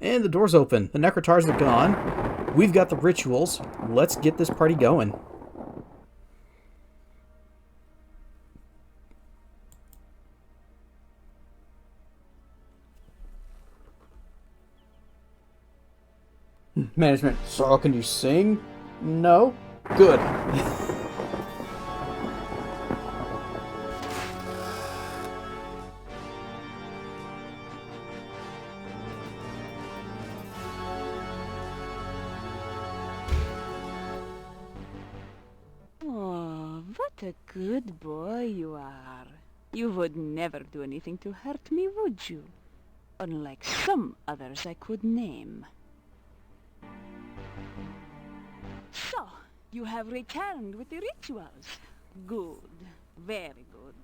And the door's open. The Necrotars are gone. We've got the rituals. Let's get this party going. Management. Sorrel, can you sing? No? Good. Oh, what a good boy you are. You would never do anything to hurt me, would you? Unlike some others I could name. So, you have returned with the rituals. Good. Very good.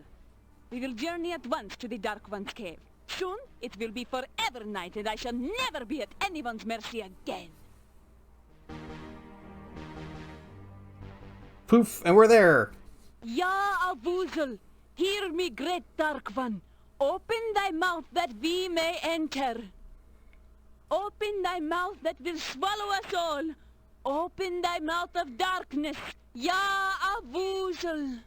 We will journey at once to the Dark One's cave. Soon, it will be forever night, and I shall never be at anyone's mercy again. Poof, and we're there. Ya Avuzel, hear me, great Dark One. Open thy mouth that we may enter. Open thy mouth that will swallow us all. Open thy mouth of darkness, Ya Avuzel.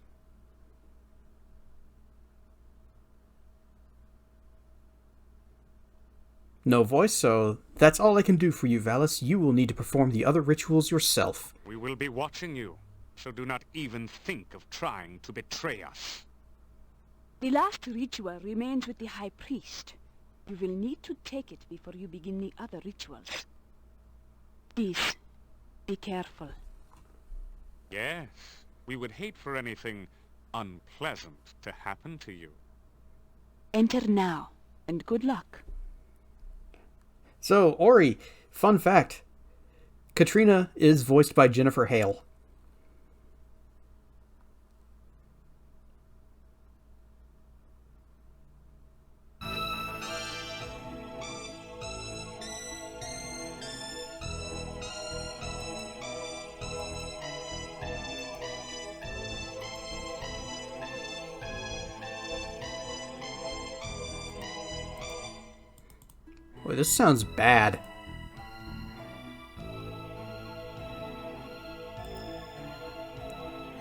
No voice, so that's all I can do for you, Valis. You will need to perform the other rituals yourself. We will be watching you, so do not even think of trying to betray us. The last ritual remains with the High Priest. You will need to take it before you begin the other rituals. Please, be careful. Yes, we would hate for anything unpleasant to happen to you. Enter now, and good luck. So, Ori, fun fact. Katrina is voiced by Jennifer Hale. Boy, this sounds bad.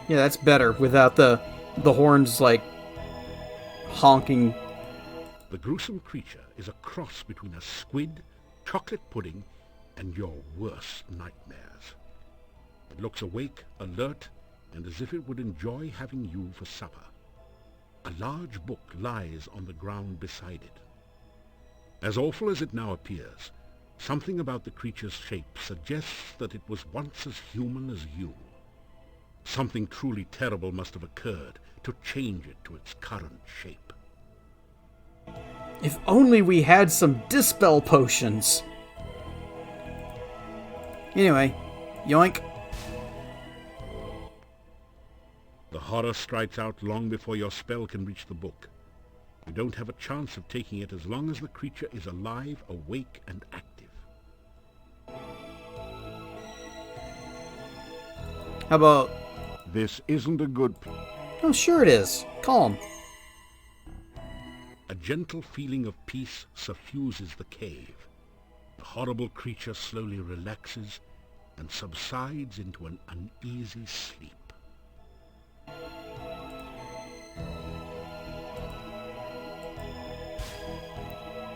Yeah, that's better without the horns, like, honking. The gruesome creature is a cross between a squid, chocolate pudding, and your worst nightmares. It looks awake, alert, and as if it would enjoy having you for supper. A large book lies on the ground beside it. As awful as it now appears, something about the creature's shape suggests that it was once as human as you. Something truly terrible must have occurred to change it to its current shape. If only we had some dispel potions. Anyway, yoink. The horror strikes out long before your spell can reach the book. You don't have a chance of taking it as long as the creature is alive, awake, and active. How about... This isn't a good... Oh, sure it is. Calm. A gentle feeling of peace suffuses the cave. The horrible creature slowly relaxes and subsides into an uneasy sleep.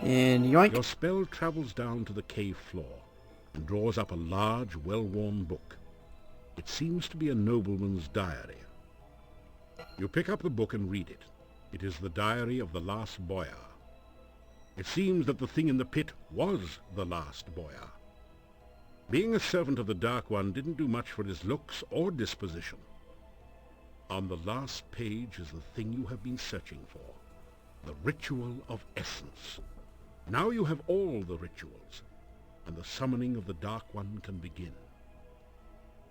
And yoink. Your spell travels down to the cave floor and draws up a large, well-worn book. It seems to be a nobleman's diary. You pick up the book and read it. It is the diary of the last boyar. It seems that the thing in the pit was the last boyar. Being a servant of the Dark One didn't do much for his looks or disposition. On the last page is the thing you have been searching for, the ritual of essence. Now you have all the rituals, and the summoning of the Dark One can begin.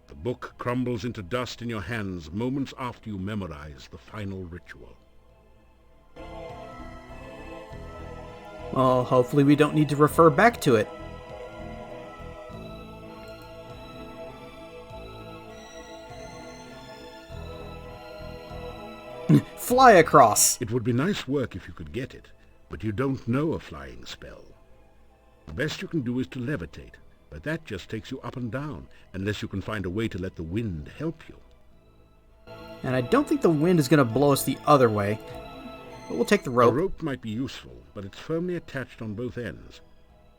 The book crumbles into dust in your hands moments after you memorize the final ritual. Well, hopefully we don't need to refer back to it. Fly across! It would be nice work if you could get it, but you don't know a flying spell. The best you can do is to levitate, but that just takes you up and down, unless you can find a way to let the wind help you. And I don't think the wind is going to blow us the other way. But we'll take the A rope. rope might be useful, but it's firmly attached on both ends.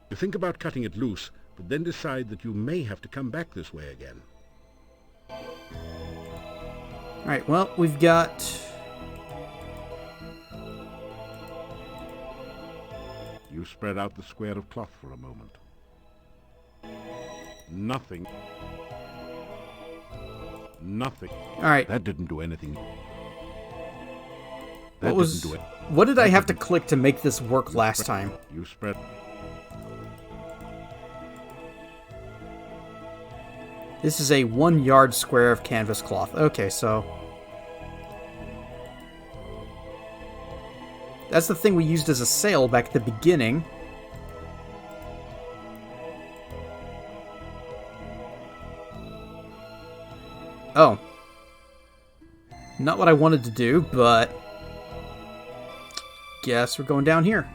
You think about cutting it loose, but then decide that you may have to come back this way again. Alright, well, we've got... You spread out the square of cloth for a moment. Nothing. Nothing. Alright, That didn't do anything. what did I have to click to make this work last time? You spread. This is a 1 yard square of canvas cloth. Okay, so... that's the thing we used as a sail back at the beginning. Oh. Not what I wanted to do, but... guess we're going down here.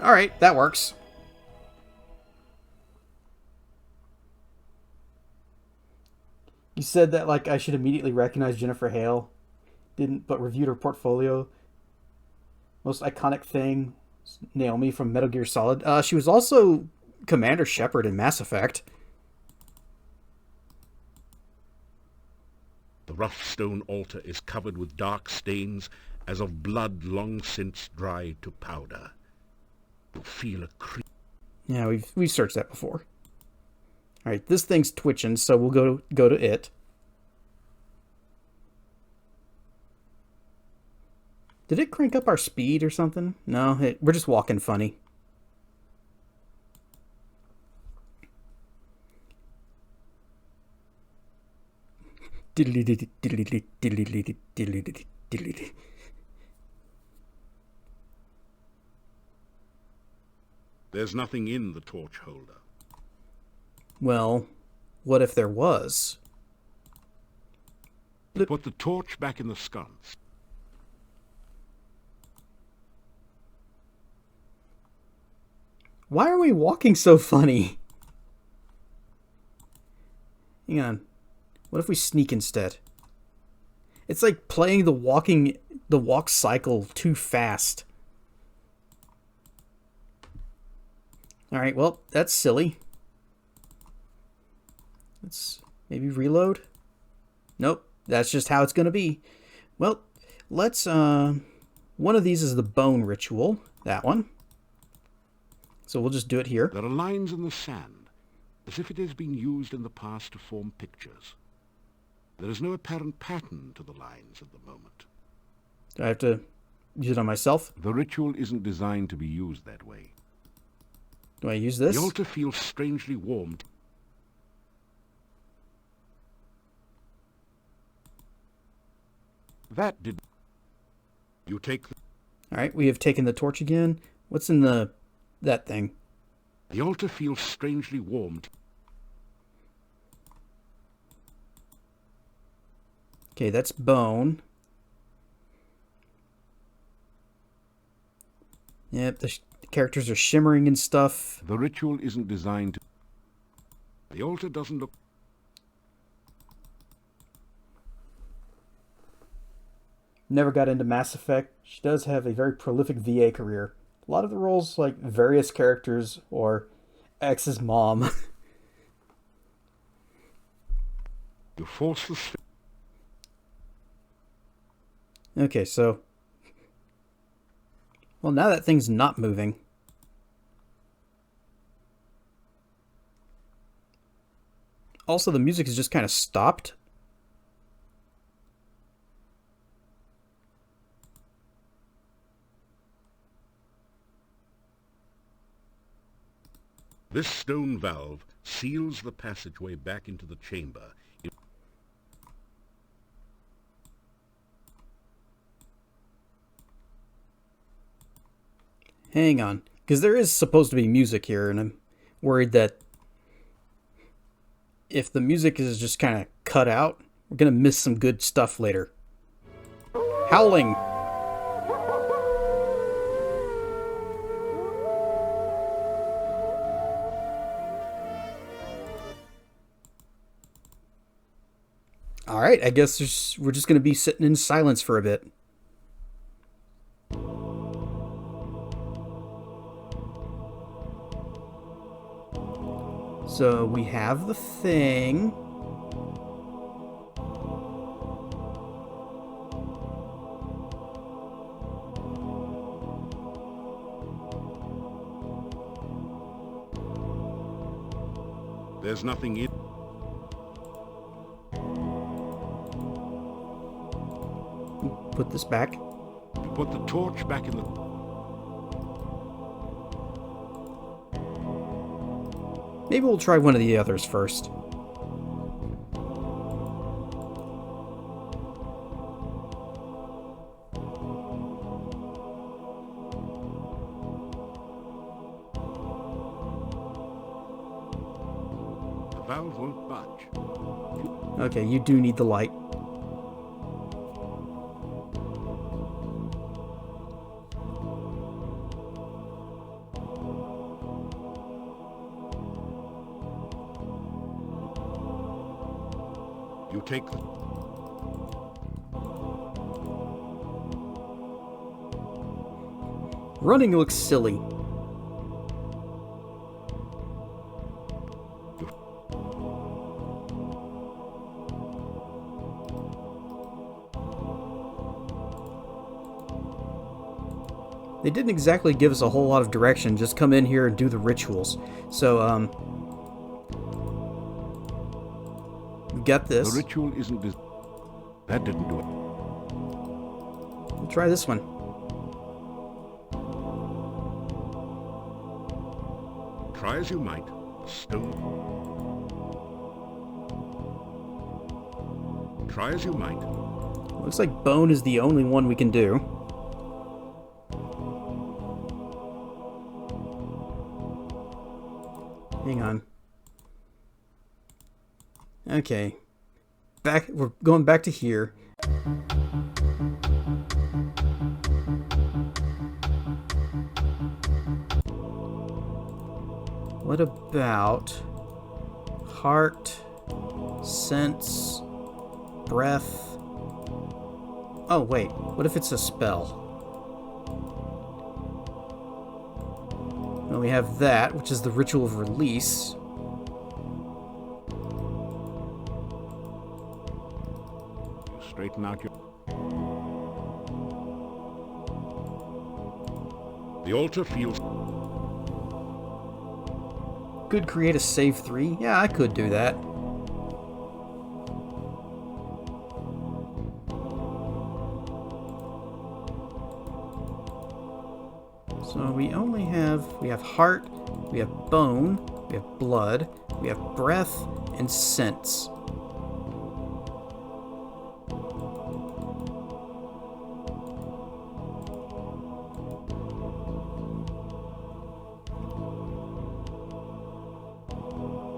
Alright, that works. You said that, like, I should immediately recognize Jennifer Hale. Didn't, but reviewed her portfolio. Most iconic thing, Naomi from Metal Gear Solid. She was also Commander Shepard in Mass Effect. The rough stone altar is covered with dark stains, as of blood long since dried to powder. You feel a creep. Yeah, we've searched that before. Alright, this thing's twitching, so we'll go to it. Did it crank up our speed or something? No, we're just walking funny. There's nothing in the torch holder. Well, what if there was? Put the torch back in the sconce. Why are we walking so funny? Hang on. What if we sneak instead? It's like playing the walk cycle too fast. Alright, well, that's silly. Let's maybe reload. Nope, that's just how it's gonna be. Well, let's, one of these is the bone ritual. That one. So we'll just do it here. There are lines in the sand, as if it has been used in the past to form pictures. There is no apparent pattern to the lines at the moment. Do I have to use it on myself? The ritual isn't designed to be used that way. Do I use this? The altar feels strangely warm. That did. You take the... Alright, we have taken the torch again. What's in that thing? The altar feels strangely warm. Okay, that's bone. Yep, the characters are shimmering and stuff. The ritual isn't designed to... The altar doesn't look... Never got into Mass Effect. She does have a very prolific VA career. A lot of the roles, like various characters or X's mom. You force the... Okay, so... well, now that thing's not moving. Also, the music has just kind of stopped. This stone valve seals the passageway back into the chamber. Hang on. Because there is supposed to be music here, and I'm worried that if the music is just kind of cut out, we're going to miss some good stuff later. Howling! Alright, I guess we're just going to be sitting in silence for a bit. So we have the thing. There's nothing in... Put this back. You put the torch back in the... Maybe we'll try one of the others first. The valve won't budge. Okay, you do need the light. You take the... Running looks silly. They didn't exactly give us a whole lot of direction, just come in here and do the rituals. So, we got this. The ritual isn't... That didn't do it. We'll try this one. Try as you might, stone... Try as you might. Looks like bone is the only one we can do. Hang on. Okay. We're going back to here. What about heart, sense, breath? Oh, wait. What if it's a spell? Well, we have that, which is the ritual of release. You straighten out your... The altar feels... Could create a save 3. Yeah, I could do that. So we have heart, we have bone, we have blood, we have breath, and sense.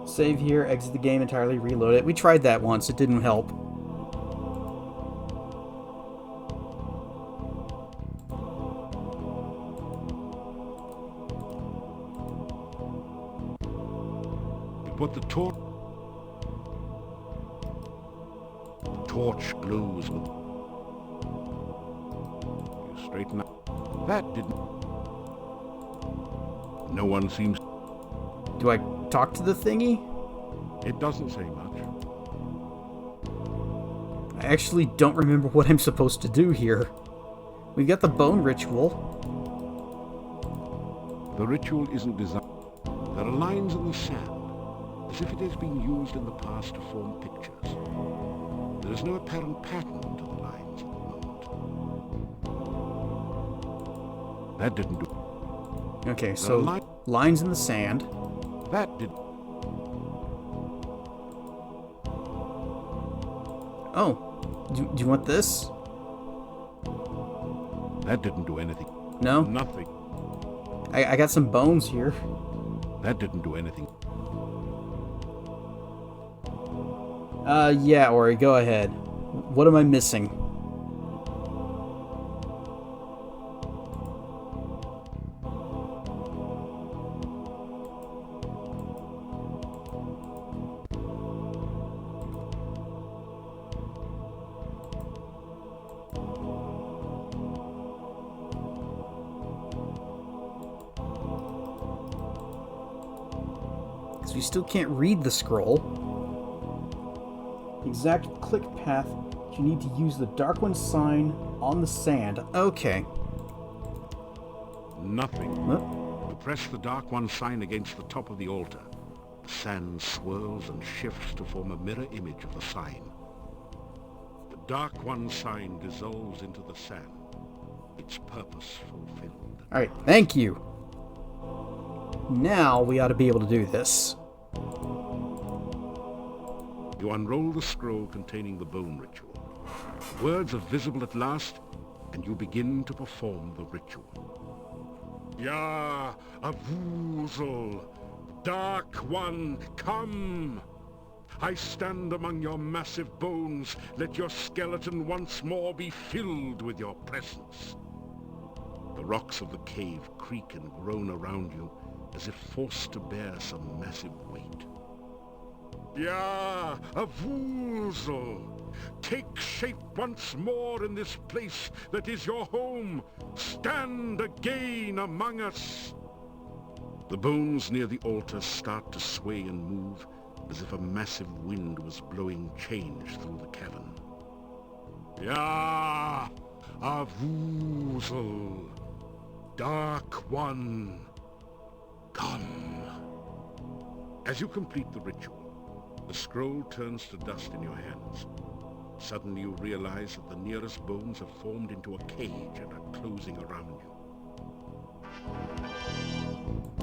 Save here, exit the game entirely, reload it. We tried that once, it didn't help. Put the torch... The torch glows with... You straighten out... That didn't... No one seems... Do I talk to the thingy? It doesn't say much. I actually don't remember what I'm supposed to do here. We've got the bone ritual. The ritual isn't designed. There are lines in the sand, as if it has been used in the past to form pictures. There is no apparent pattern to the lines at the moment. That didn't do... Okay, so lines in the sand. That did... Oh, do you want this? That didn't do anything. No? Nothing. I got some bones here. That didn't do anything. Yeah, Ori, go ahead. What am I missing? Because we still can't read the scroll. The exact click path, you need to use the Dark One sign on the sand. Okay. Nothing. Huh? You press the Dark One sign against the top of the altar. The sand swirls and shifts to form a mirror image of the sign. The Dark One sign dissolves into the sand. Its purpose fulfilled. Alright, thank you. Now we ought to be able to do this. You unroll the scroll containing the bone ritual. Words are visible at last, and you begin to perform the ritual. Ya Avuzal, Dark One, come! I stand among your massive bones. Let your skeleton once more be filled with your presence. The rocks of the cave creak and groan around you, as if forced to bear some massive weight. Ya Avuzal, take shape once more in this place that is your home. Stand again among us. The bones near the altar start to sway and move, as if a massive wind was blowing change through the cavern. Ya Avuzal, Dark One, come. As you complete the ritual, the scroll turns to dust in your hands. Suddenly you realize that the nearest bones have formed into a cage and are closing around you.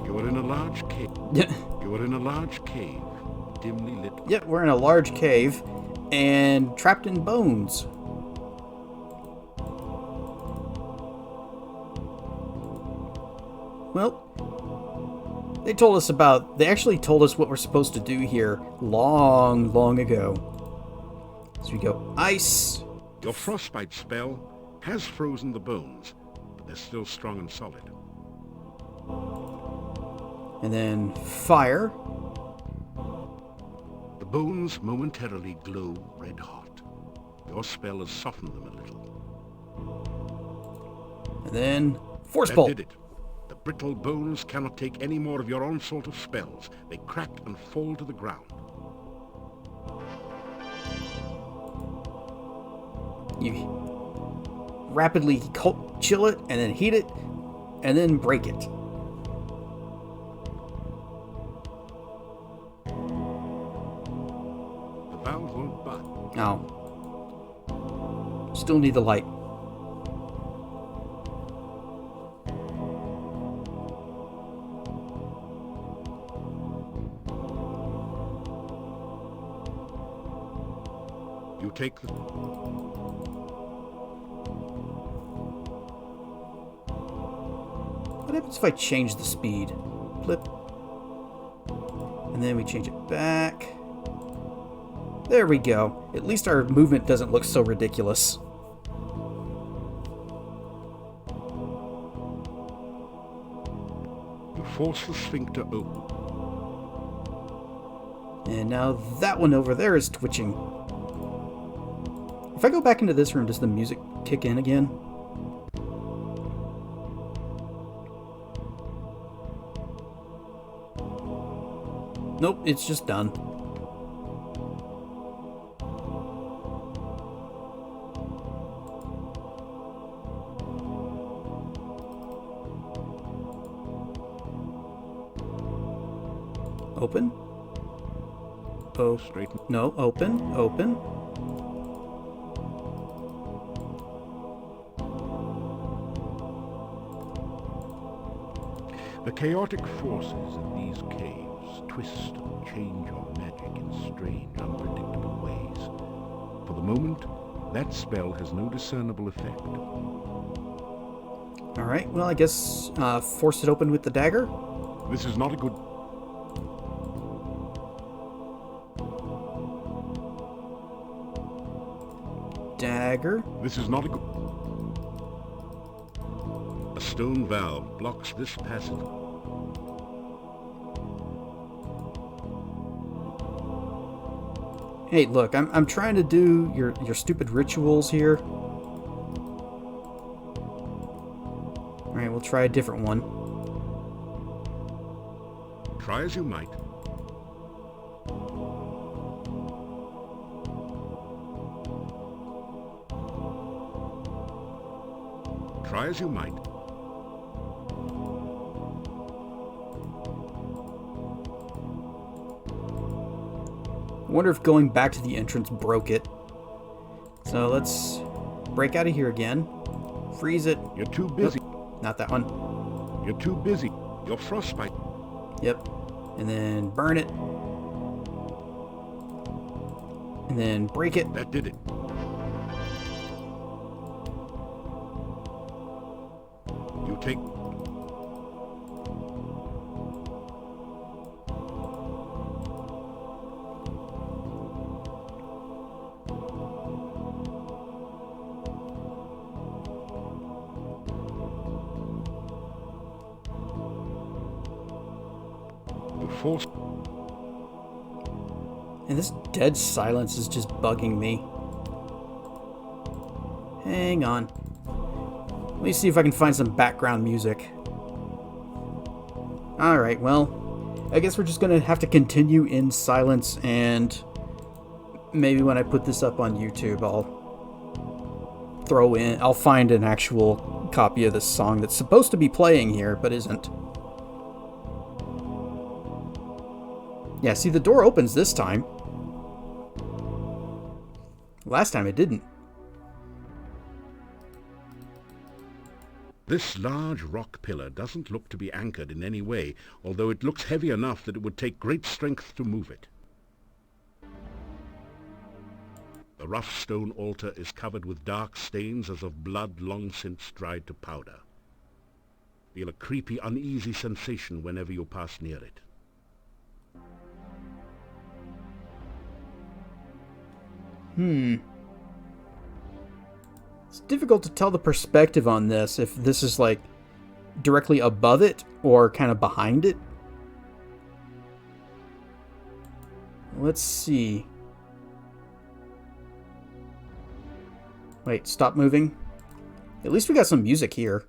You are in a large cave. You are in a large cave, dimly lit. Yep, we're in a large cave and trapped in bones. Well, they actually told us what we're supposed to do here long, long ago. So we go ice. Your frostbite spell has frozen the bones, but they're still strong and solid. And then fire. The bones momentarily glow red hot. Your spell has softened them a little. And then force That bolt. did it. The brittle bones cannot take any more of your onslaught of spells. They crack and fall to the ground. You rapidly chill it, and then heat it, and then break it. The valve won't budge. Now, still need the light. You take the... What happens if I change the speed? Flip. And then we change it back. There we go. At least our movement doesn't look so ridiculous. You force the sphincter open. And now that one over there is twitching. If I go back into this room, does the music kick in again? Nope, it's just done. Open. Oh, Straighten. no, open, open. The chaotic forces in these caves twist and change your magic in strange, unpredictable ways. For the moment, that spell has no discernible effect. Alright, well, I guess force it open with the dagger. This is not a good... Dagger. This is not a good... A stone valve blocks this passage. Hey, look, I'm trying to do your stupid rituals here. Alright, we'll try a different one. Try as you might. Try as you might. I wonder if going back to the entrance broke it. So let's break out of here again. Freeze it. You're too busy. Nope, not that one. You're too busy. You're frostbite. Yep. And then burn it. And then break it. That did it. You take... You force... And this dead silence is just bugging me. Hang on. Let me see if I can find some background music. Alright, well, I guess we're just gonna have to continue in silence, and maybe when I put this up on YouTube, I'll find an actual copy of this song that's supposed to be playing here, but isn't. Yeah, see, the door opens this time. Last time it didn't. This large rock pillar doesn't look to be anchored in any way, although it looks heavy enough that it would take great strength to move it. The rough stone altar is covered with dark stains as of blood long since dried to powder. Feel a creepy, uneasy sensation whenever you pass near it. It's difficult to tell the perspective on this, if this is like directly above it or kind of behind it. Let's see. Wait, stop moving. At least we got some music here.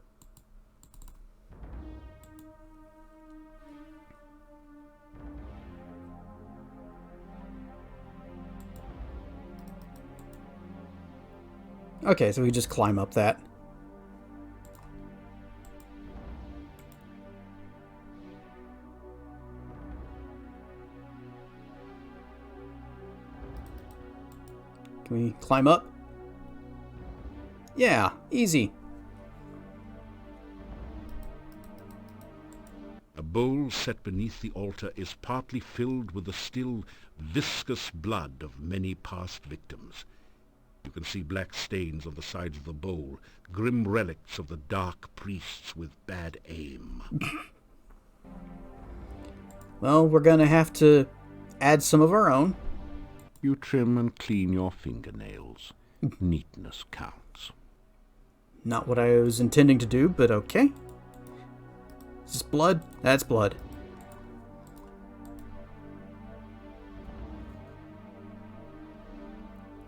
Okay, so we just climb up that. Can we climb up? Yeah, easy. A bowl set beneath the altar is partly filled with the still, viscous blood of many past victims. You can see black stains on the sides of the bowl, grim relics of the dark priests with bad aim. Well, we're gonna have to add some of our own. You trim and clean your fingernails. Neatness counts. Not what I was intending to do, but okay. Is this blood? That's blood.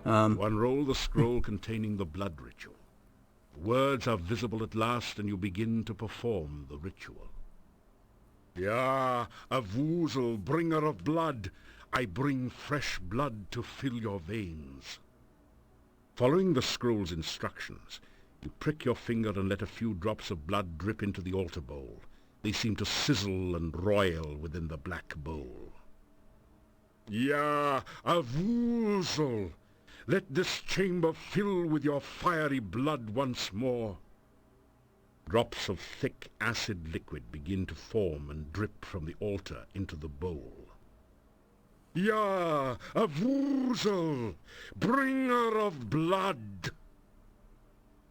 You unroll the scroll containing the blood ritual. Words are visible at last, and you begin to perform the ritual. Ya, a woozle, bringer of blood, I bring fresh blood to fill your veins. Following the scroll's instructions, you prick your finger and let a few drops of blood drip into the altar bowl. They seem to sizzle and roil within the black bowl. Ya, a woozle, let this chamber fill with your fiery blood once more. Drops of thick acid liquid begin to form and drip from the altar into the bowl. Ya, a woozle, bringer of blood.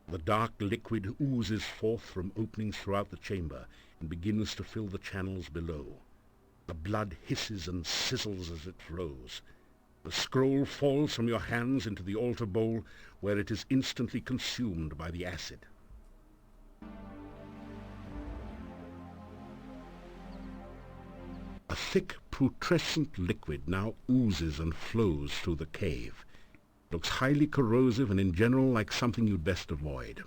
The dark liquid oozes forth from openings throughout the chamber and begins to fill the channels below. The blood hisses and sizzles as it flows. The scroll falls from your hands into the altar bowl, where it is instantly consumed by the acid. A thick, putrescent liquid now oozes and flows through the cave. It looks highly corrosive and in general like something you'd best avoid.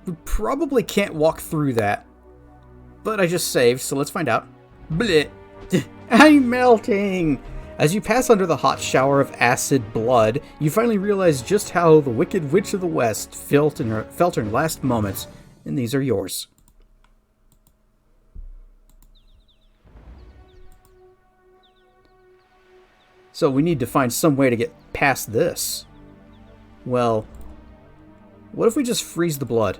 We probably can't walk through that. But I just saved, so let's find out. Blech. I'm melting! As you pass under the hot shower of acid blood, you finally realize just how the Wicked Witch of the West felt in her last moments, and these are yours. So we need to find some way to get past this. Well, what if we just freeze the blood?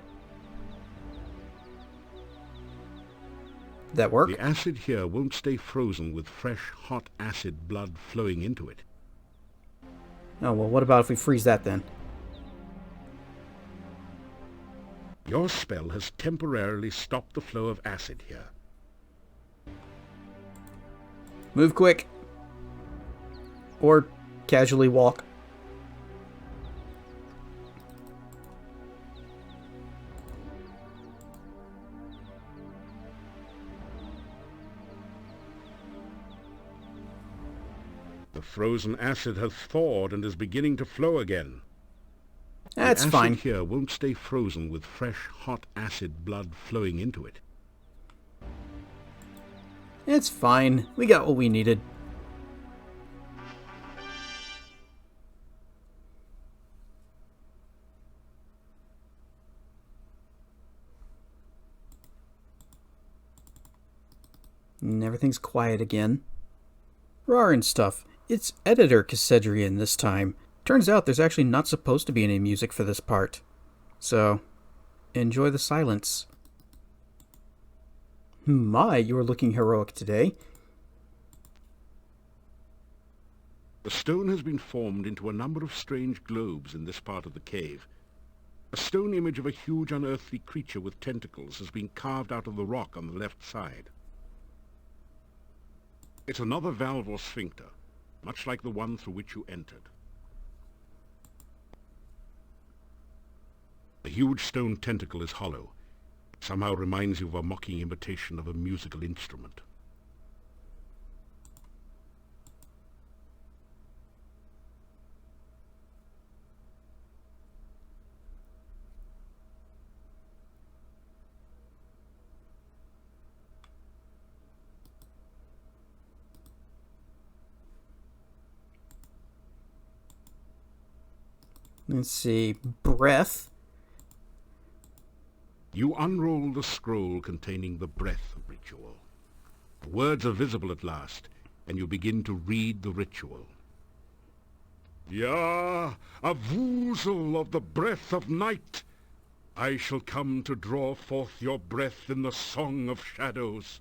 Did that work? The acid here won't stay frozen with fresh, hot acid blood flowing into it. Oh, well, what about if we freeze that then? Your spell has temporarily stopped the flow of acid here. Move quick. Or casually walk. The frozen acid has thawed and is beginning to flow again. That's the fine. acid here won't stay frozen with fresh, hot acid blood flowing into it. It's fine. We got what we needed. And everything's quiet again. Rar and stuff. It's editor Cassedrian this time. Turns out there's actually not supposed to be any music for this part. So, enjoy the silence. My, you're looking heroic today. The stone has been formed into a number of strange globes in this part of the cave. A stone image of a huge unearthly creature with tentacles has been carved out of the rock on the left side. It's another valve or sphincter, much like the one through which you entered. The huge stone tentacle is hollow. It somehow reminds you of a mocking imitation of a musical instrument. Let's see. Breath. You unroll the scroll containing the breath ritual. The words are visible at last, and you begin to read the ritual. Ya, a woozle of the breath of night, I shall come to draw forth your breath in the song of shadows.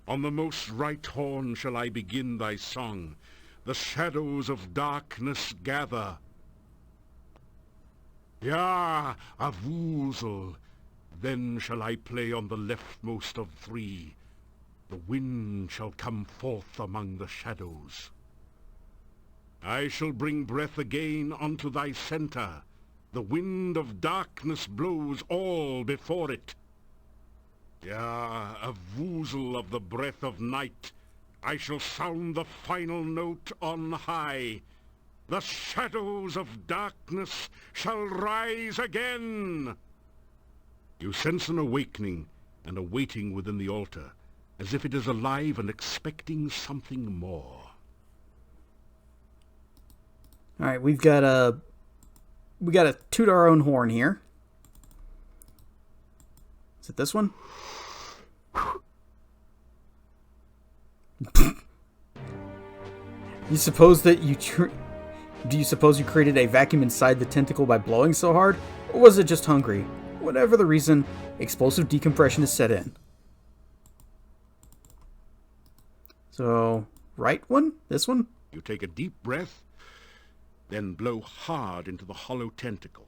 On the most right horn shall I begin thy song. The shadows of darkness gather. Ya, a woozle, then shall I play on the leftmost of three. The wind shall come forth among the shadows. I shall bring breath again unto thy centre. The wind of darkness blows all before it. Ya, a woozle of the breath of night, I shall sound the final note on high. The shadows of darkness shall rise again. You sense an awakening and a waiting within the altar, as if it is alive and expecting something more. All right, we got to toot our own horn here. Is it this one? You suppose that you Do you suppose you created a vacuum inside the tentacle by blowing so hard? Or was it just hungry? Whatever the reason, explosive decompression is set in. So, right one? This one? You take a deep breath, then blow hard into the hollow tentacle.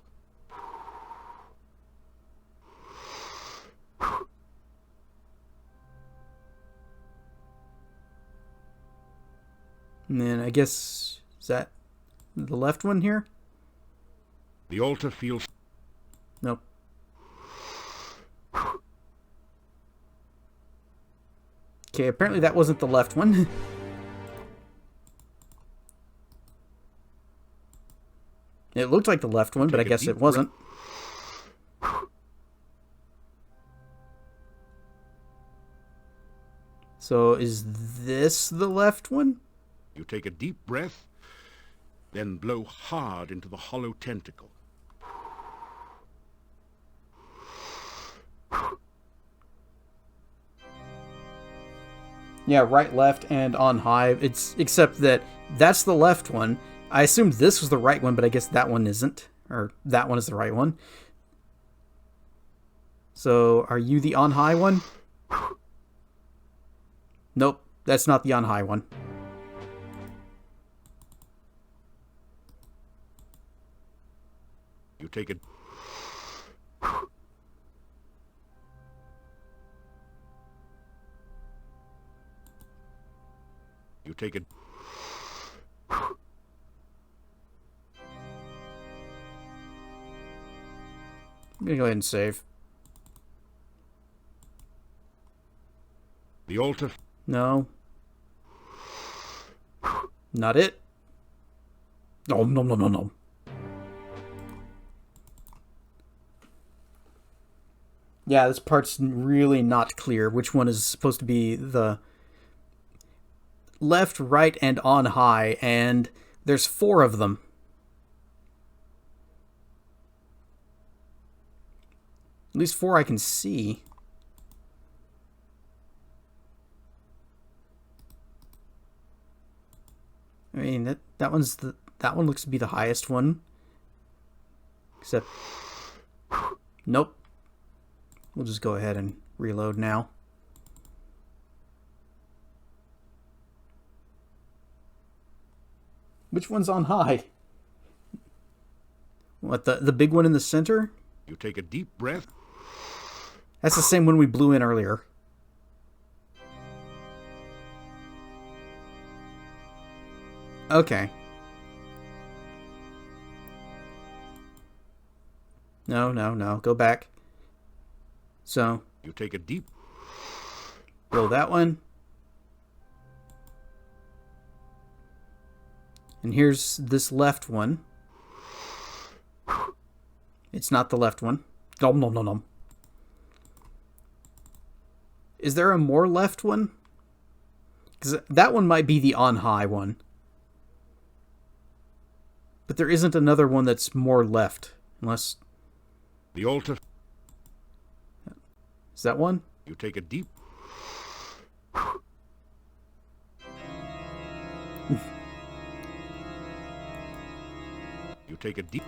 And then I guess, is that the left one here? The altar feels... Nope. Okay, apparently that wasn't the left one. It looked like the left one, but I guess it wasn't. So is this the left one? You take a deep breath, then blow hard into the hollow tentacle. Yeah, right, left, and on high. It's except that that's the left one. I assumed this was the right one, but I guess that one isn't. Or that one is the right one. So, are you the on high one? Nope, that's not the on high one. You take a... You take a... I'm gonna go ahead and save. The altar... No. Not it. No, no, no, no, no. Yeah, this part's really not clear. Which one is supposed to be the left, right, and on high, and there's 4 of them. At least 4 I can see. I mean, that one looks to be the highest one. Except, nope. We'll just go ahead and reload now. Which one's on high? What, the big one in the center? You take a deep breath. That's the same one we blew in earlier. Okay. No, no, no. Go back. So, You take a deep... blow that one. And here's this left one. It's not the left one. Nom nom nom nom. Is there a more left one? Because that one might be the on high one. But there isn't another one that's more left. Unless... The altar... Is that one? You take a deep... You take a deep...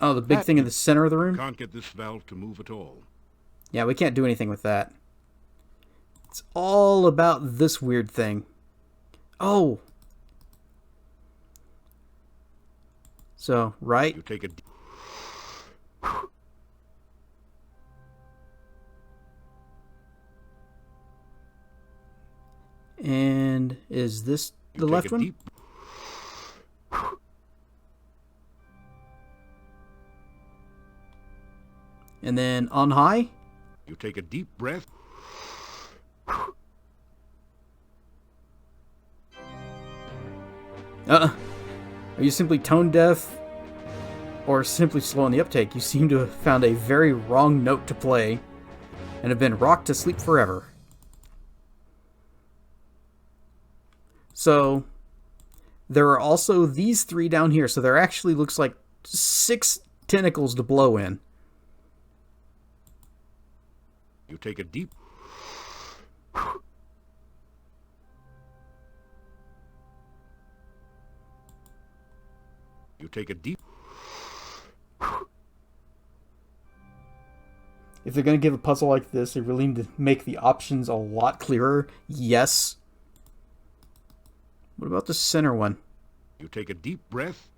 Oh, the big thing in the center of the room? Can't get this valve to move at all. Yeah, we can't do anything with that. It's all about this weird thing. Oh! So, right? You take a deep... And is this the You left take a one? deep... And then on high? You take a deep breath. Are you simply tone deaf? Or simply slow on the uptake? You seem to have found a very wrong note to play and have been rocked to sleep forever. So, there are also these 3 down here. So there actually looks like 6 tentacles to blow in. You take a deep... You take a deep... If they're going to give a puzzle like this, they really need to make the options a lot clearer. Yes. What about the center one? You take a deep breath.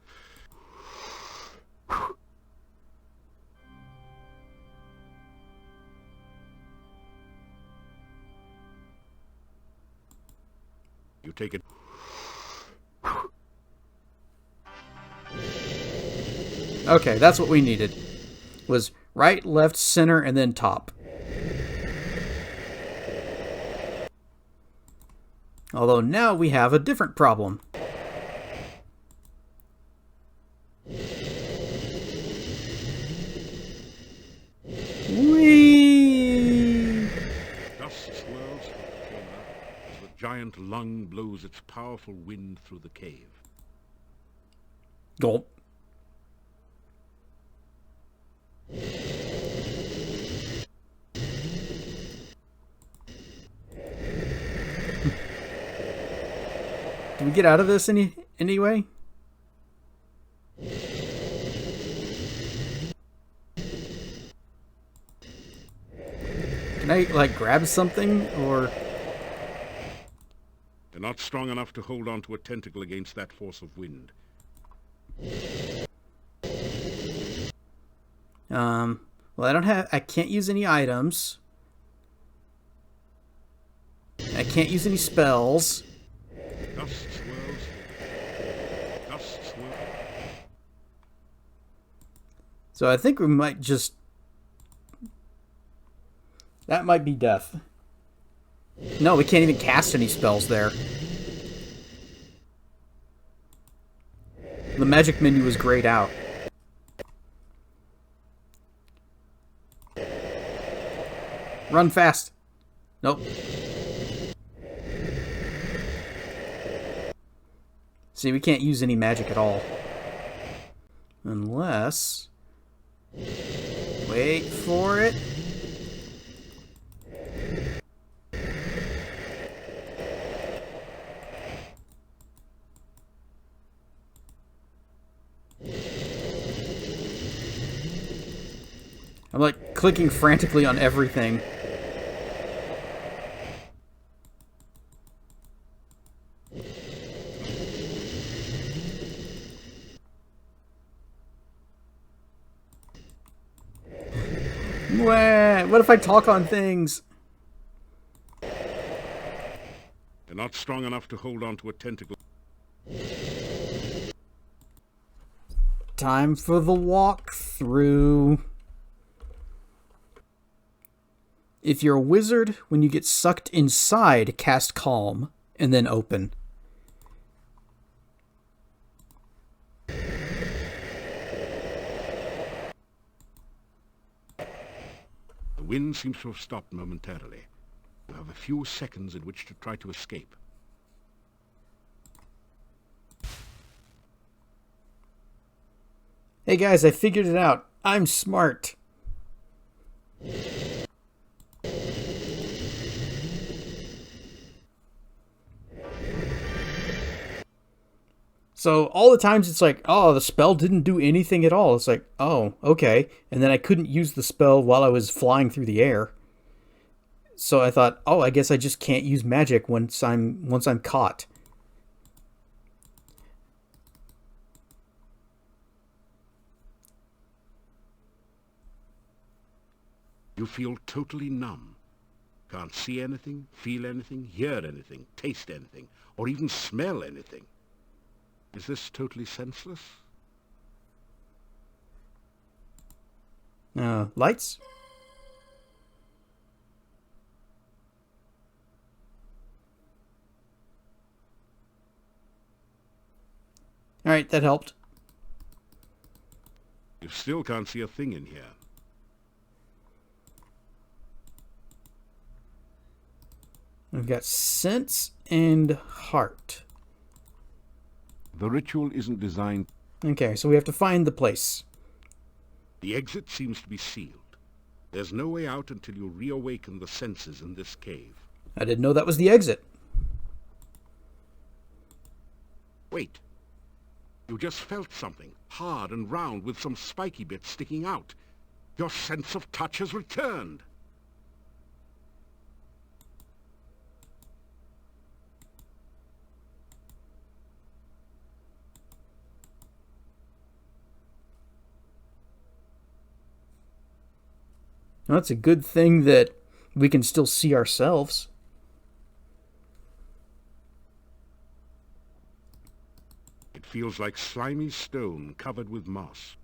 You take it. Okay, that's what we needed. Was right, left, center, and then top. Although now we have a different problem. Whee! Dust swirls from the chamber as the giant lung blows its powerful wind through the cave. Gulp. Did we get out of this anyway? Can I, like, grab something, or... They're not strong enough to hold on to a tentacle against that force of wind. Well, I can't use any items. I can't use any spells. Dust swirls. Dust swirls. So I think we might just... That might be death. No, we can't even cast any spells there. The magic menu is grayed out. Run fast. Nope. See, we can't use any magic at all. Unless... Wait for it. I'm like clicking frantically on everything. What if I talk on things? They're not strong enough to hold on to a tentacle. Time for the walkthrough. If you're a wizard, when you get sucked inside, cast Calm, and then open. The wind seems to have stopped momentarily. You have a few seconds in which to try to escape. Hey guys, I figured it out. I'm smart. So all the times it's like, oh, the spell didn't do anything at all. It's like, oh, okay. And then I couldn't use the spell while I was flying through the air. So I thought, oh, I guess I just can't use magic once I'm caught. You feel totally numb. Can't see anything, feel anything, hear anything, taste anything, or even smell anything. Is this totally senseless? Lights? Alright, that helped. You still can't see a thing in here. We've got sense and heart. The ritual isn't designed... Okay, so we have to find the place. The exit seems to be sealed. There's no way out until you reawaken the senses in this cave. I didn't know that was the exit. Wait. You just felt something, hard and round with some spiky bits sticking out. Your sense of touch has returned. Well, that's a good thing that we can still see ourselves. It feels like slimy stone covered with moss.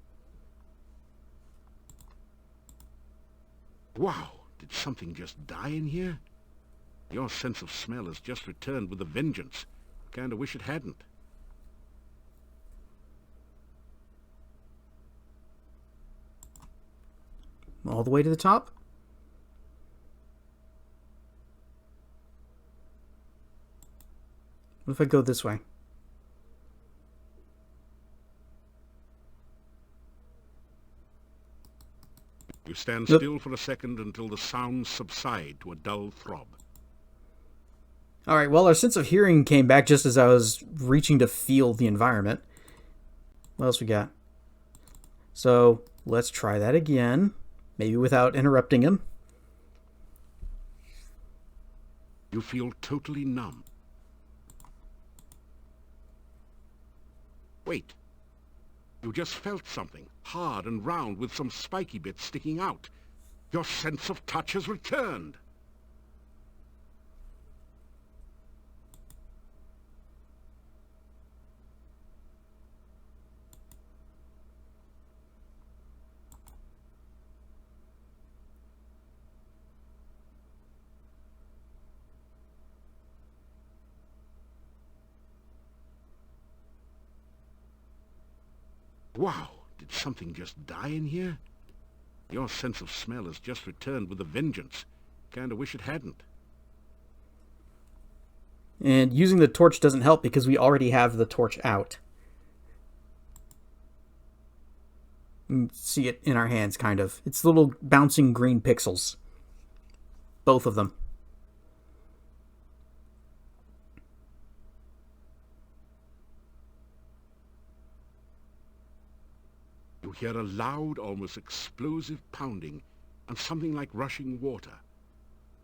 Wow, did something just die in here? Your sense of smell has just returned with a vengeance. Kinda wish it hadn't. All the way to the top? What if I go this way? You stand Look. still for a second until the sounds subside to a dull throb. Alright, well, our sense of hearing came back just as I was reaching to feel the environment. What else we got? So, let's try that again. Maybe without interrupting him. You feel totally numb. Wait. You just felt something, hard and round with some spiky bits sticking out. Your sense of touch has returned. Wow, did something just die in here? Your sense of smell has just returned with a vengeance. Kinda wish it hadn't. And using the torch doesn't help because we already have the torch out. You can see it in our hands, kind of. It's little bouncing green pixels. Both of them. You hear a loud, almost explosive pounding and something like rushing water.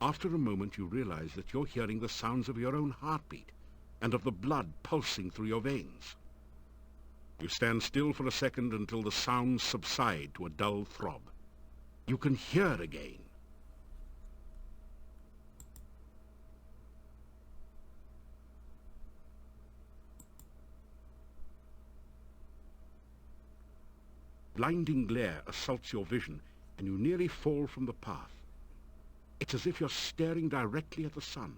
After a moment you realize that you're hearing the sounds of your own heartbeat and of the blood pulsing through your veins. You stand still for a second until the sounds subside to a dull throb. You can hear again. Blinding glare assaults your vision, and you nearly fall from the path. It's as if you're staring directly at the sun.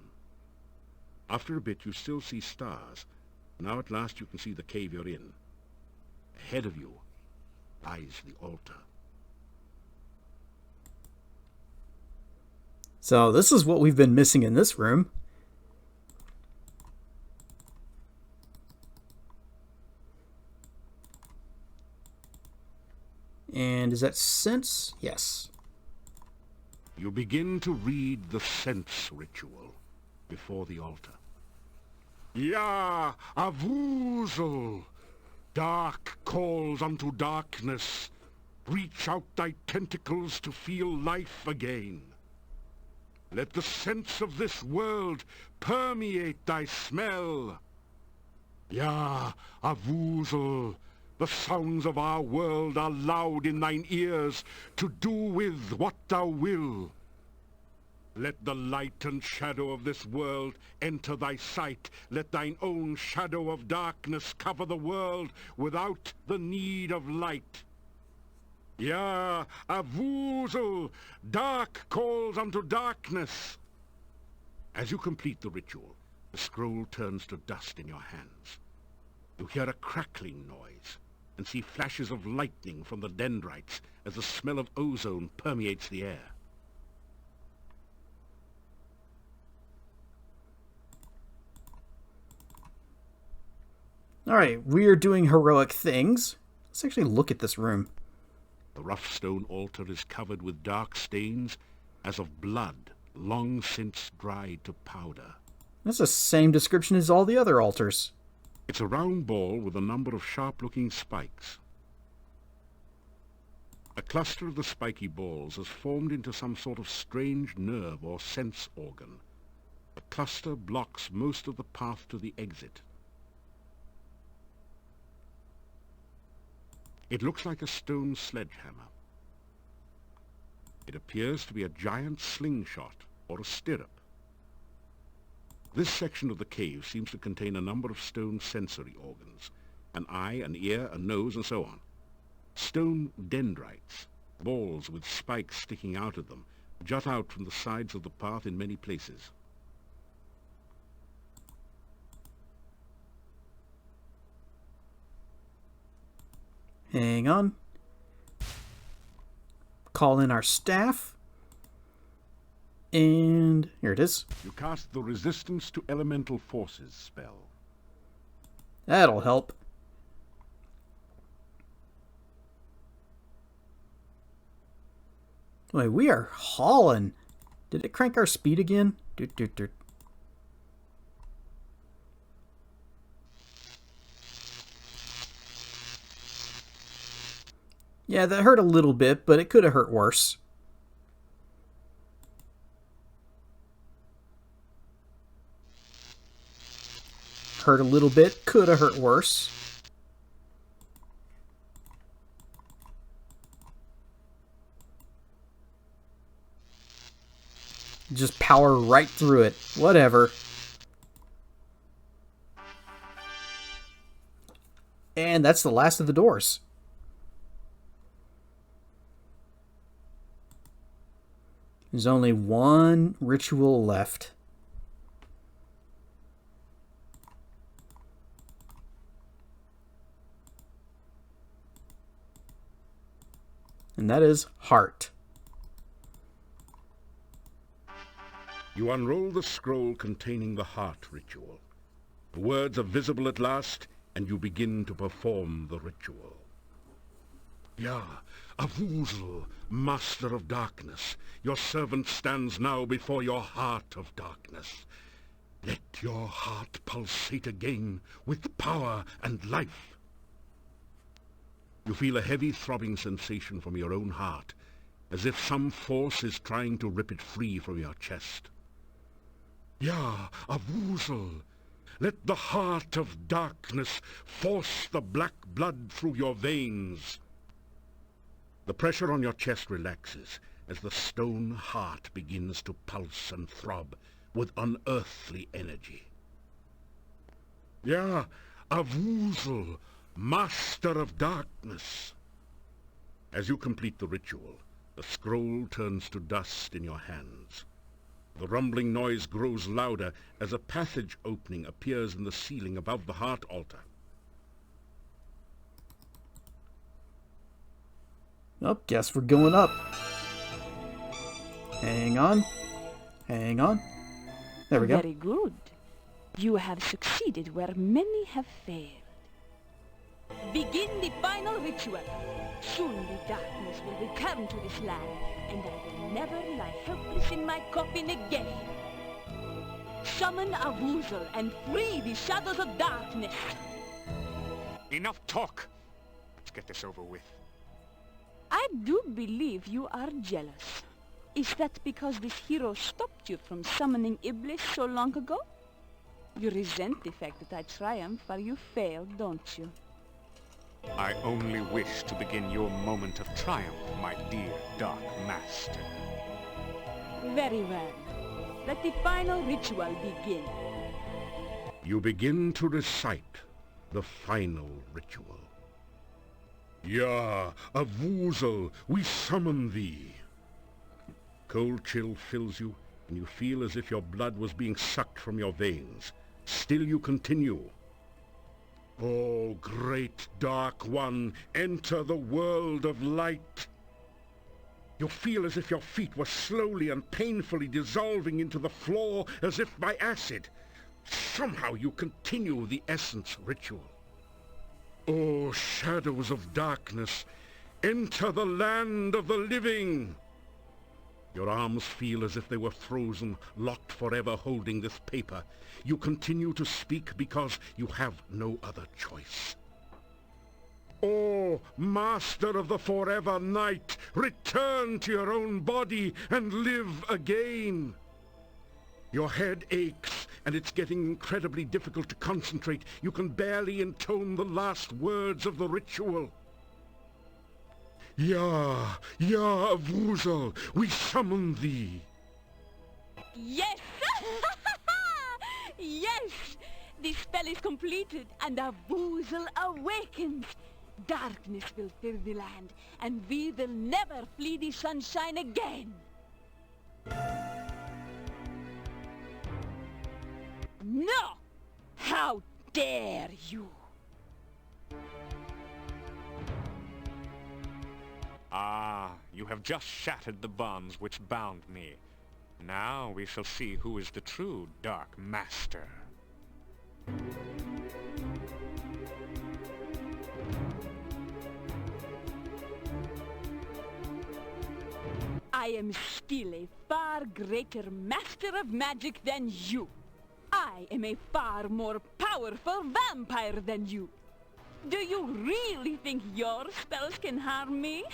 After a bit, you still see stars. Now at last you can see the cave you're in. Ahead of you lies the altar. So this is what we've been missing in this room. And is that sense? Yes. You begin to read the sense ritual before the altar. Ya Avuzel! Dark calls unto darkness. Reach out thy tentacles to feel life again. Let the sense of this world permeate thy smell. Ya Avuzel! The sounds of our world are loud in thine ears, to do with what thou will. Let the light and shadow of this world enter thy sight. Let thine own shadow of darkness cover the world without the need of light. Ya Avuzel! Dark calls unto darkness. As you complete the ritual, the scroll turns to dust in your hands. You hear a crackling noise and see flashes of lightning from the dendrites as the smell of ozone permeates the air. Alright, we're doing heroic things. Let's actually look at this room. The rough stone altar is covered with dark stains as of blood long since dried to powder. That's the same description as all the other altars. It's a round ball with a number of sharp-looking spikes. A cluster of the spiky balls has formed into some sort of strange nerve or sense organ. The cluster blocks most of the path to the exit. It looks like a stone sledgehammer. It appears to be a giant slingshot or a stirrup. This section of the cave seems to contain a number of stone sensory organs, an eye, an ear, a nose, and so on. Stone dendrites, balls with spikes sticking out of them, jut out from the sides of the path in many places. Hang on. Call in our staff. And here it is. You cast the Resistance to Elemental Forces spell. That'll help. Wait, we are hauling. Did it crank our speed again? Doot, doot, doot. Yeah, that hurt a little bit, but it could have hurt worse. Hurt a little bit, could have hurt worse. Just power right through it. Whatever. And that's the last of the doors. There's only one ritual left. And that is heart. You unroll the scroll containing the heart ritual. The words are visible at last, and you begin to perform the ritual. Yah, Avuzl, Master of Darkness, your servant stands now before your heart of darkness. Let your heart pulsate again with power and life. You feel a heavy throbbing sensation from your own heart, as if some force is trying to rip it free from your chest. Yah, Avuzl, let the heart of darkness force the black blood through your veins. The pressure on your chest relaxes as the stone heart begins to pulse and throb with unearthly energy. Yah, Avuzl, Master of Darkness. As you complete the ritual, the scroll turns to dust in your hands. The rumbling noise grows louder as a passage opening appears in the ceiling above the heart altar. Oh, guess we're going up. Hang on. Hang on. There we go. Very good. You have succeeded where many have failed. Begin the final ritual. Soon the darkness will return to this land, and I will never lie helpless in my coffin again. Summon Avuzl and free the shadows of darkness. Enough talk. Let's get this over with. I do believe you are jealous. Is that because this hero stopped you from summoning Iblis so long ago? You resent the fact that I triumphed while you failed, don't you? I only wish to begin your moment of triumph, my dear Dark Master. Very well. Let the final ritual begin. You begin to recite the final ritual. Yah, Avuzl, we summon thee. Cold chill fills you, and you feel as if your blood was being sucked from your veins. Still you continue. Oh, great Dark One, enter the world of light. You feel as if your feet were slowly and painfully dissolving into the floor as if by acid. Somehow you continue the essence ritual. O shadows of darkness, enter the land of the living! Your arms feel as if they were frozen, locked forever, holding this paper. You continue to speak because you have no other choice. O master of the forever night, return to your own body and live again! Your head aches, and it's getting incredibly difficult to concentrate. You can barely intone the last words of the ritual. Ya, Ya Vuzel, we summon thee. Yes! Yes! The spell is completed, and a Vuzel awakens. Darkness will fill the land, and we will never flee the sunshine again. No! How dare you! Ah, you have just shattered the bonds which bound me. Now we shall see who is the true Dark Master. I am still a far greater master of magic than you. I am a far more powerful vampire than you. Do you really think your spells can harm me?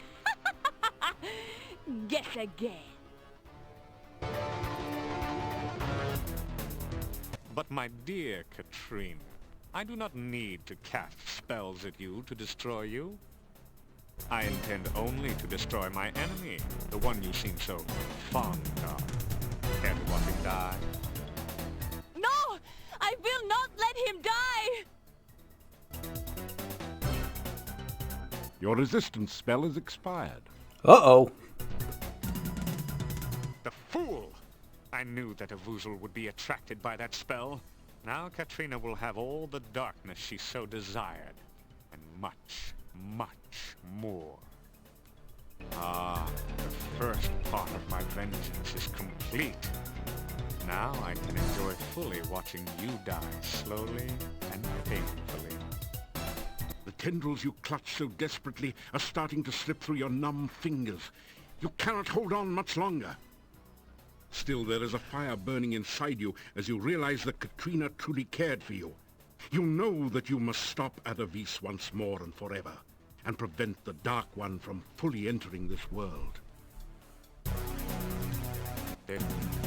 Guess again. But my dear Katrina, I do not need to cast spells at you to destroy you. I intend only to destroy my enemy, the one you seem so fond of. Care to watch him die? No! I will not let him die! Your resistance spell is expired. Uh-oh. The fool! I knew that a Vuzel would be attracted by that spell. Now Katrina will have all the darkness she so desired, and much, much more. Ah, the first part of my vengeance is complete. Now I can enjoy fully watching you die slowly and painfully. The tendrils you clutch so desperately are starting to slip through your numb fingers. You cannot hold on much longer. Still, there is a fire burning inside you as you realize that Katrina truly cared for you. You know that you must stop Adavis once more and forever, and prevent the Dark One from fully entering this world. Then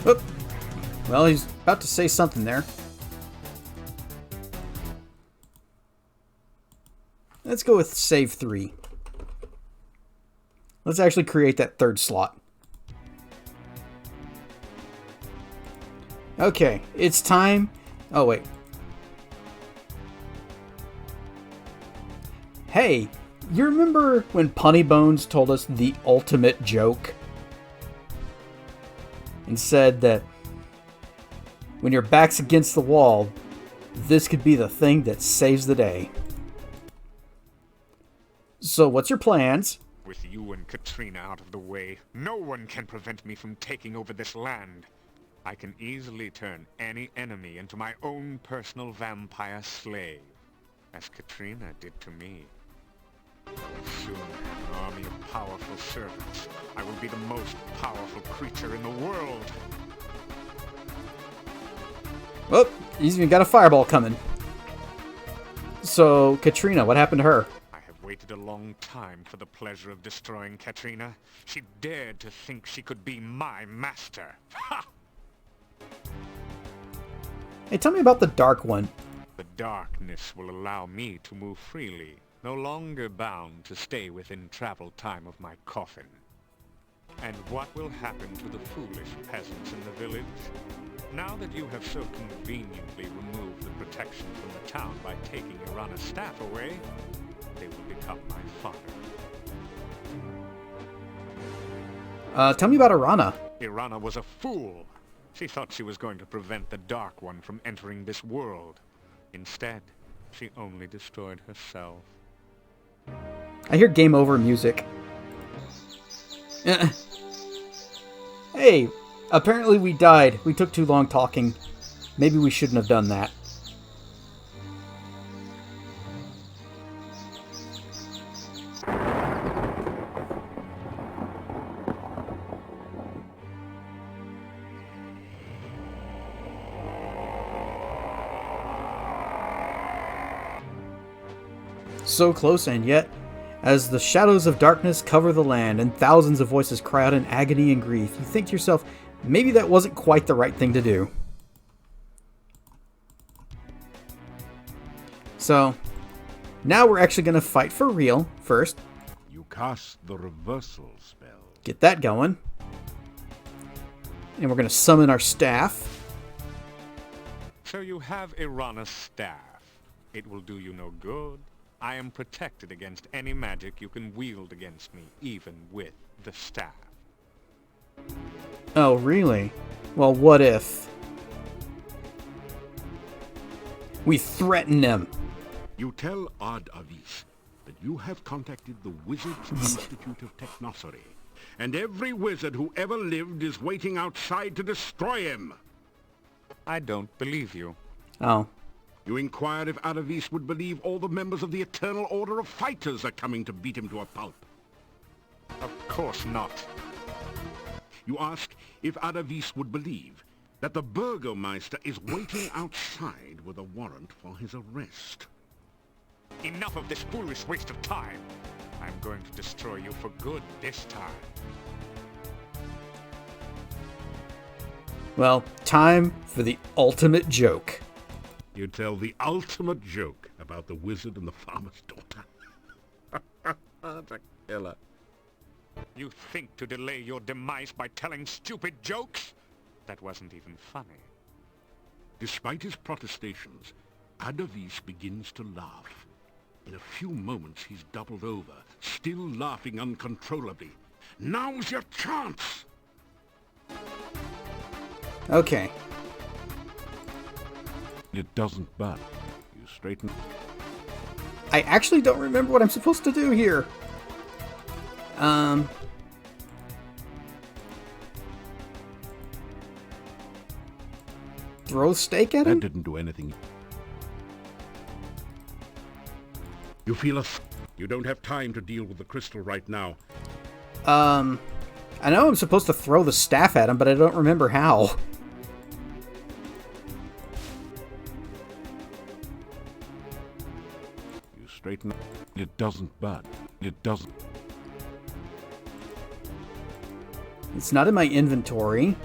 Oop. Well, he's about to say something there. Let's go with save 3. Let's actually create that third slot. Okay, it's time. Oh, wait. Hey, you remember when Punny Bones told us the ultimate joke? And said that when your back's against the wall, this could be the thing that saves the day. So what's your plans? with you and Katrina out of the way, no one can prevent me from taking over this land. I can easily turn any enemy into my own personal vampire slave, as Katrina did to me. I will soon have an army of powerful servants. I will be the most powerful creature in the world. Oh, he's even got a fireball coming. So, Katrina, what happened to her? I have waited a long time for the pleasure of destroying Katrina. She dared to think she could be my master. Ha! Hey, tell me about the Dark One. The darkness will allow me to move freely, no longer bound to stay within travel time of my coffin. And what will happen to the foolish peasants in the village? Now that you have so conveniently removed the protection from the town by taking Irana's staff away, they will become my fodder. Tell me about Irana. Irana was a fool. She thought she was going to prevent the Dark One from entering this world. Instead, she only destroyed herself. I hear game over music. Hey, apparently we died. We took too long talking. Maybe we shouldn't have done that. So close, and yet, as the shadows of darkness cover the land and thousands of voices cry out in agony and grief, you think to yourself, maybe that wasn't quite the right thing to do. So, now we're actually going to fight for real first. You cast the reversal spell. Get that going. And we're going to summon our staff. So you have Irana's staff. It will do you no good. I am protected against any magic you can wield against me, even with the staff. Oh, really? Well, what if we threaten them? You tell Ad Avis that you have contacted the Wizards Institute of Technocery, and every wizard who ever lived is waiting outside to destroy him. I don't believe you. Oh. You inquire if Adavis would believe all the members of the Eternal Order of Fighters are coming to beat him to a pulp. Of course not. You ask if Adavis would believe that the Burgomeister is waiting outside with a warrant for his arrest. Enough of this foolish waste of time. I'm going to destroy you for good this time. Well, time for the ultimate joke. You tell the ultimate joke about the wizard and the farmer's daughter. That's a killer. You think to delay your demise by telling stupid jokes? That wasn't even funny. Despite his protestations, Adavis begins to laugh. In a few moments, he's doubled over, still laughing uncontrollably. Now's your chance! Okay. It doesn't budge. You straighten. I actually don't remember what I'm supposed to do here. Throw steak at That him? didn't do anything. You feel you don't have time to deal with the crystal right now. I know I'm supposed to throw the staff at him, but I don't remember how. You straighten. It doesn't budge. It doesn't. It's not in my inventory.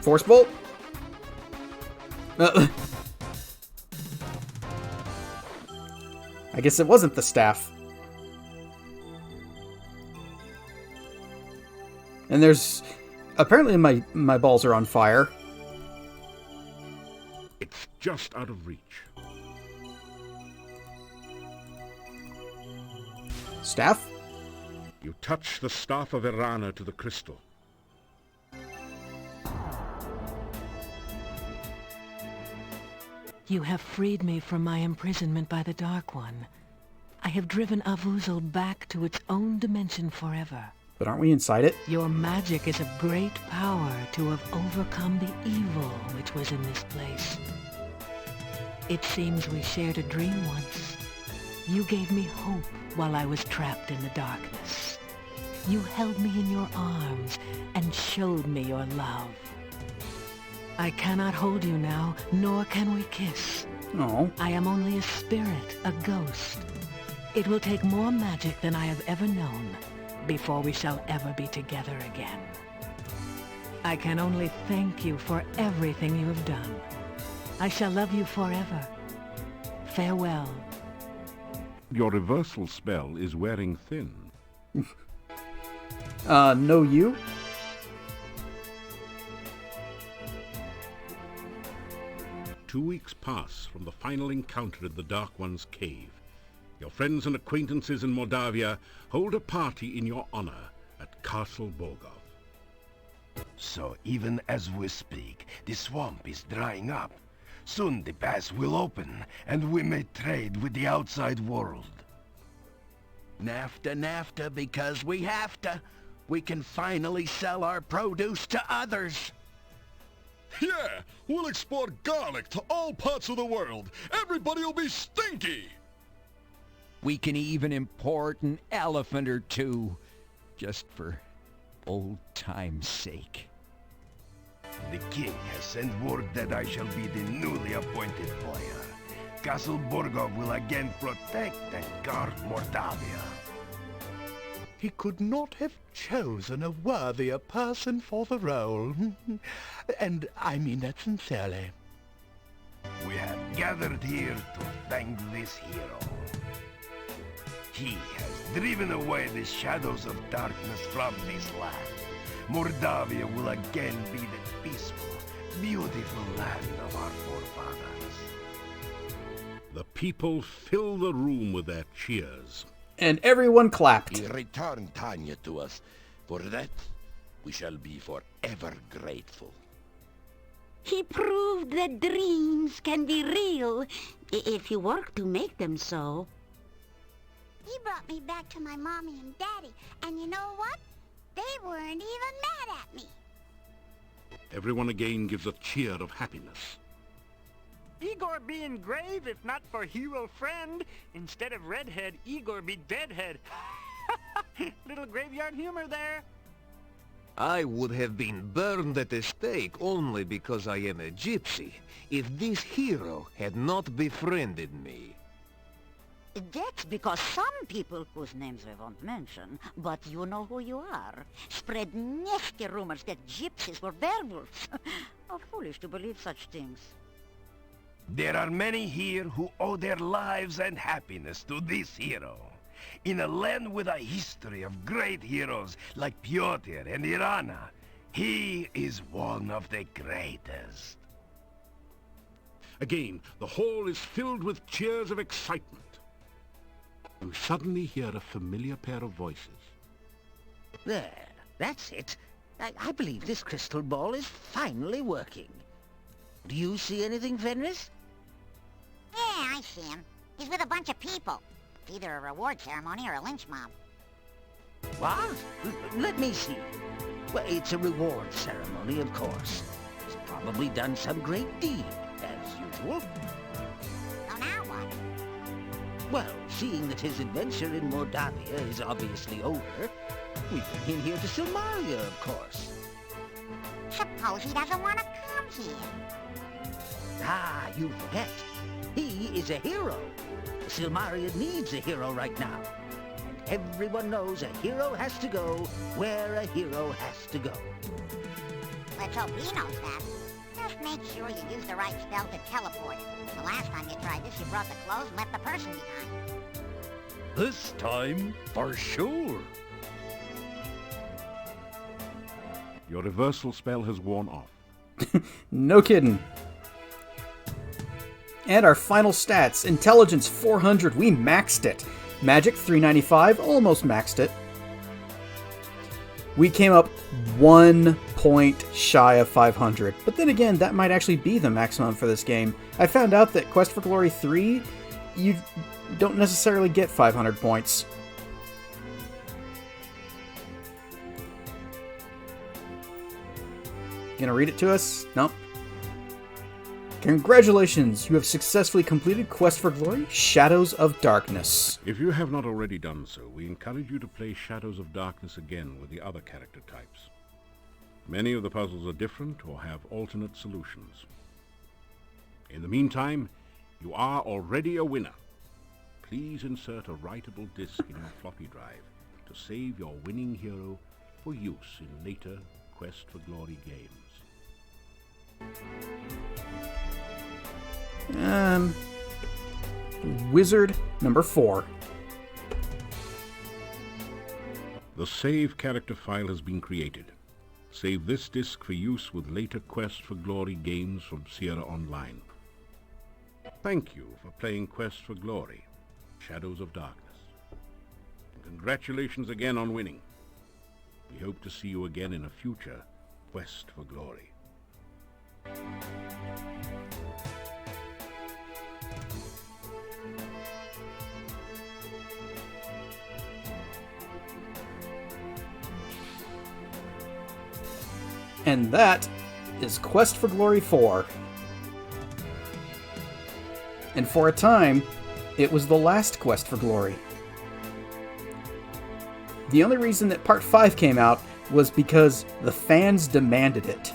Force bolt? I guess it wasn't the staff. And there's... Apparently my balls are on fire. It's just out of reach. Staff? You touch the staff of Irana to the crystal. You have freed me from my imprisonment by the Dark One. I have driven Avuzal back to its own dimension forever. But aren't we inside it? Your magic is of great power to have overcome the evil which was in this place. It seems we shared a dream once. You gave me hope while I was trapped in the darkness. You held me in your arms and showed me your love. I cannot hold you now, nor can we kiss. Oh. I am only a spirit, a ghost. It will take more magic than I have ever known before we shall ever be together again. I can only thank you for everything you have done. I shall love you forever. Farewell. Your reversal spell is wearing thin. No you? Two weeks pass from the final encounter in the Dark One's cave. Your friends and acquaintances in Moldavia hold a party in your honor at Castle Borgov. So even as we speak, the swamp is drying up. Soon the pass will open, and we may trade with the outside world. NAFTA, NAFTA, because we have to. We can finally sell our produce to others. Yeah, we'll export garlic to all parts of the world. Everybody will be stinky. We can even import an elephant or two, just for old time's sake. The king has sent word that I shall be the newly appointed boyar. Castle Borgov will again protect and guard Mordavia. He could not have chosen a worthier person for the role. And I mean that sincerely. We have gathered here to thank this hero. He has driven away the shadows of darkness from this land. Mordavia will again be the peaceful, beautiful land of our forefathers. The people fill the room with their cheers. And everyone clapped. He returned Tanya to us. For that, we shall be forever grateful. He proved that dreams can be real if you work to make them so. He brought me back to my mommy and daddy, and you know what? They weren't even mad at me. Everyone again gives a cheer of happiness. Igor be in grave if not for hero friend. Instead of redhead, Igor be deadhead. Little graveyard humor there. I would have been burned at the stake only because I am a gypsy, if this hero had not befriended me. That's because some people whose names we won't mention, but you know who you are, spread nasty rumors that gypsies were werewolves. How foolish to believe such things. There are many here who owe their lives and happiness to this hero. In a land with a history of great heroes like Pyotr and Irana, he is one of the greatest. Again, the hall is filled with cheers of excitement. You suddenly hear a familiar pair of voices. There, that's it. I believe this crystal ball is finally working. Do you see anything, Fenris? Yeah, I see him. He's with a bunch of people. It's either a reward ceremony or a lynch mob. What? Let me see. Well, it's a reward ceremony, of course. He's probably done some great deed, as usual. So now what? Well, seeing that his adventure in Mordavia is obviously over, we bring him here to Silmaria, of course. Suppose he doesn't want to come here. Ah, you forget. He is a hero. Silmaria needs a hero right now. And everyone knows a hero has to go where a hero has to go. Let's hope he knows that. Just make sure you use the right spell to teleport him. The last time you tried this, you brought the clothes and left the person behind. This time, for sure. Your reversal spell has worn off. No kidding. And our final stats. Intelligence 400, we maxed it. Magic 395, almost maxed it. We came up 1 point shy of 500. But then again, that might actually be the maximum for this game. I found out that Quest for Glory 3, you don't necessarily get 500 points. Gonna read it to us? Nope. Congratulations, you have successfully completed Quest for Glory, Shadows of Darkness. If you have not already done so, we encourage you to play Shadows of Darkness again with the other character types. Many of the puzzles are different or have alternate solutions. In the meantime, you are already a winner. Please insert a writable disk in your floppy drive to save your winning hero for use in later Quest for Glory games. Wizard number 4. The save character file has been created. Save this disk for use with later Quest for Glory games from Sierra Online. Thank you for playing Quest for Glory, Shadows of Darkness. And congratulations again on winning. We hope to see you again in a future Quest for Glory. And that is Quest for Glory 4. And for a time, it was the last Quest for Glory. The only reason that Part 5 came out was because the fans demanded it.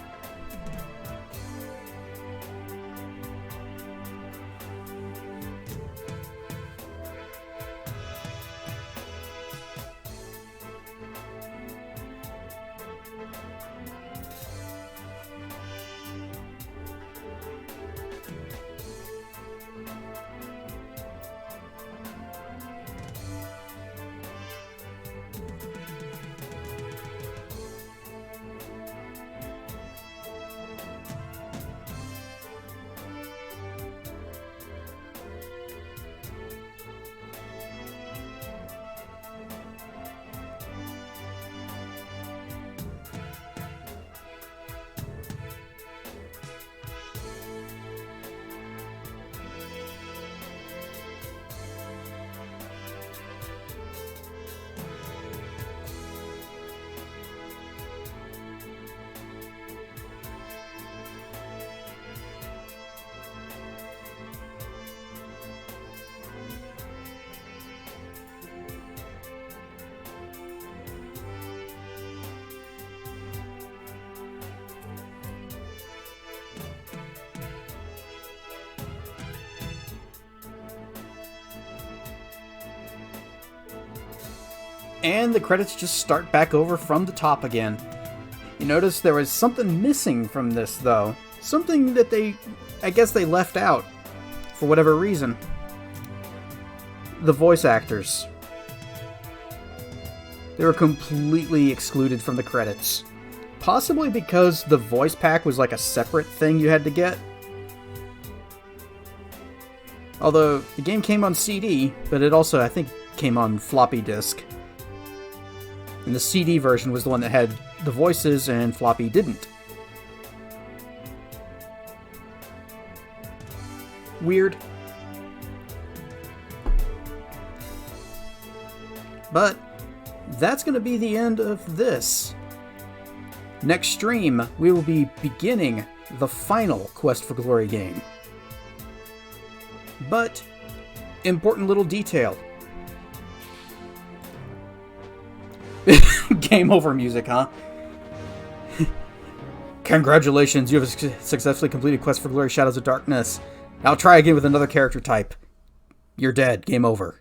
And the credits just start back over from the top again. You notice there was something missing from this, though. Something that I guess they left out, for whatever reason. The voice actors. They were completely excluded from the credits. Possibly because the voice pack was like a separate thing you had to get. Although, the game came on CD, but it also, I think, came on floppy disk. And the CD version was the one that had the voices, and floppy didn't. Weird. But that's going to be the end of this. Next stream, we will be beginning the final Quest for Glory game. But, important little detail. Game over music, huh? Congratulations, you have successfully completed Quest for Glory Shadows of Darkness. Now try again with another character type. You're dead. Game over.